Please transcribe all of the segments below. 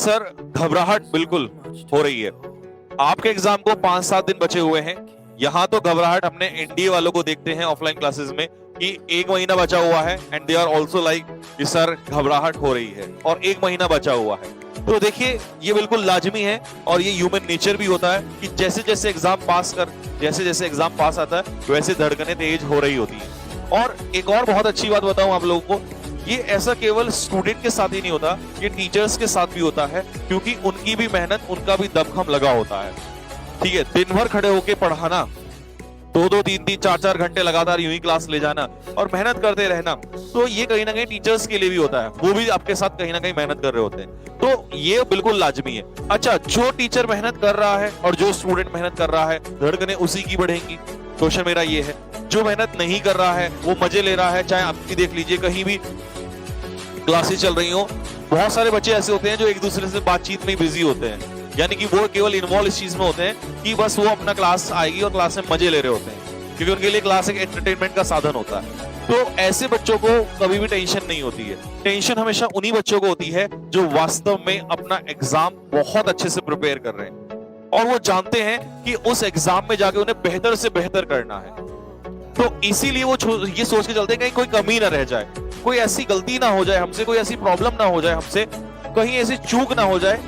Sir घबराहट बिल्कुल हो रही है। आपके एग्जाम को 5-7 दिन बचे हुए हैं। यहाँ तो घबराहट हमने एनडीए वालों को देखते हैं ऑफलाइन क्लासेस में कि 1 महीना बचा हुआ है and they are also like कि सर घबराहट हो रही है और 1 महीना बचा हुआ है। तो देखिए ये बिल्कुल लाजमी है और ये ह्यूमन नेचर भी होता है कि जैसे जैसे एग्जाम पास आता है वैसे धड़कनें तेज हो रही होती है। और एक और बहुत अच्छी बात बताऊं आप लोगों को, ये ऐसा केवल स्टूडेंट के साथ ही नहीं होता, ये टीचर्स के साथ भी होता है, क्योंकि उनकी भी मेहनत, उनका भी दमखम लगा होता है। ठीक है, दिन भर खड़े होके पढ़ाना, 2-2, 3-3, 4-4 घंटे लगातार यूं ही क्लास ले जाना और मेहनत करते रहना, तो ये कहीं ना कहीं टीचर्स के लिए भी होता है, वो भी आपके साथ कहीं ना कहीं मेहनत कर रहे होते हैं। तो ये बिल्कुल लाजमी है। अच्छा, जो टीचर मेहनत कर रहा है और जो स्टूडेंट मेहनत कर रहा है, धड़कनें उसी की बढ़ेंगी। क्वेश्चन मेरा ये है, जो मेहनत नहीं कर रहा है वो मजे ले रहा है, चाहे आपकी देख लीजिए कहीं भी क्लासेस चल रही हो, बहुत सारे बच्चे ऐसे होते हैं जो एक दूसरे से बातचीत में बिजी होते हैं, यानी कि वो केवल इन्वॉल्व इस चीज में होते हैं कि बस वो अपना क्लास आएगी और क्लास में मजे ले रहे होते हैं, क्योंकि उनके लिए क्लास एक एंटरटेनमेंट का साधन होता है। तो ऐसे बच्चों को कभी भी टेंशन नहीं होती है। टेंशन हमेशा उन्हीं बच्चों को होती है जो वास्तव में अपना एग्जाम बहुत अच्छे से प्रिपेयर कर रहे हैं और वो जानते हैं कि उस एग्जाम में जाके उन्हें बेहतर से बेहतर करना है। तो इसीलिए वो ये सोच के चलते हैं कहीं कोई कमी ना रह जाए, कोई ऐसी गलती ना हो जाए हमसे, कोई ऐसी प्रॉब्लम ना हो जाए हमसे, कहीं ऐसी चूक ना हो जाए।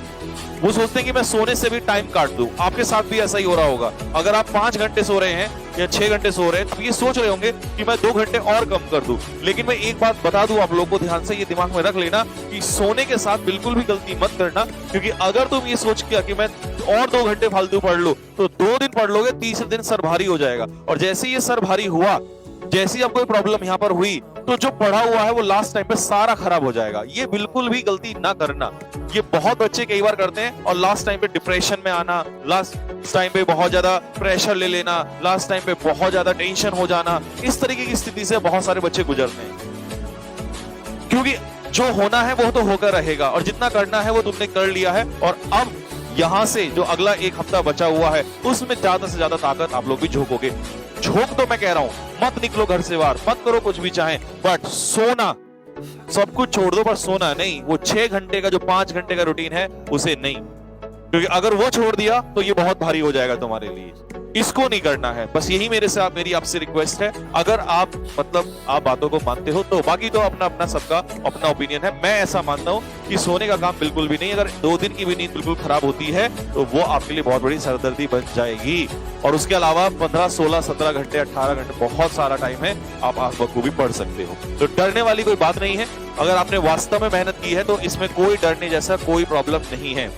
वो सोचते हैं कि मैं सोने से भी टाइम काट दूं। आपके साथ भी ऐसा ही हो रहा होगा। अगर आप 5 घंटे सो रहे हैं या 6 घंटे सो रहे हैं तो ये सोच रहे होंगे कि मैं 2 घंटे और कम कर दूं। लेकिन मैं एक बात बता दूं आप लोगों को, ध्यान से ये दिमाग में रख लेना कि सोने के साथ बिल्कुल भी गलती मत करना, क्योंकि अगर तुम ये सोच किया कि मैं और 2 घंटे फालतू पढ़ लूं तो 2 दिन पढ़ लोगे, तीसरे दिन सर भारी हो जाएगा। और जैसे ये सर भारी हुआ, जैसे ही आपको प्रॉब्लम यहाँ पर हुई, तो जो पढ़ा हुआ है वो लास्ट टाइम पे सारा खराब हो जाएगा। ये बिल्कुल भी गलती ना करना। ये बहुत बच्चे कई बार करते हैं और लास्ट टाइम पे डिप्रेशन में आना, लास्ट टाइम पे बहुत ज्यादा प्रेशर ले लेना, लास्ट टाइम पे बहुत ज्यादा टेंशन हो जाना, इस तरीके की स्थिति से बहुत सारे बच्चे गुजरते हैं। क्योंकि जो होना है वो तो होकर रहेगा और जितना करना है वो तुमने कर लिया है, और अब यहाँ से जो अगला 1 हफ्ता बचा हुआ है उसमें ज्यादा से ज्यादा ताकत आप लोग भी झोंकोगे। झोंक तो मैं कह रहा हूं, मत निकलो घर से बाहर, मत करो कुछ भी चाहे, बट सोना सब कुछ छोड़ दो, पर सोना नहीं। वो 6 घंटे का जो 5 घंटे का रूटीन है उसे नहीं, क्योंकि अगर वो छोड़ दिया तो ये बहुत भारी हो जाएगा तुम्हारे लिए। इसको नहीं करना है। बस यही मेरी आपसे रिक्वेस्ट है। अगर आप आप बातों को मानते हो तो, बाकी तो अपना अपना सबका अपना ओपिनियन है। मैं ऐसा मानता हूं कि सोने का काम बिल्कुल भी नहीं। अगर 2 दिन की भी नींद बिल्कुल खराब होती है तो वो आपके लिए बहुत बड़ी सरदर्दी बन जाएगी। और उसके अलावा 15, 16, 17 घंटे, 18 घंटे बहुत सारा टाइम है, आप बखूबी पढ़ सकते हो। तो डरने वाली कोई बात नहीं है। अगर आपने वास्तव में मेहनत की है तो इसमें कोई डरने जैसा कोई प्रॉब्लम नहीं है।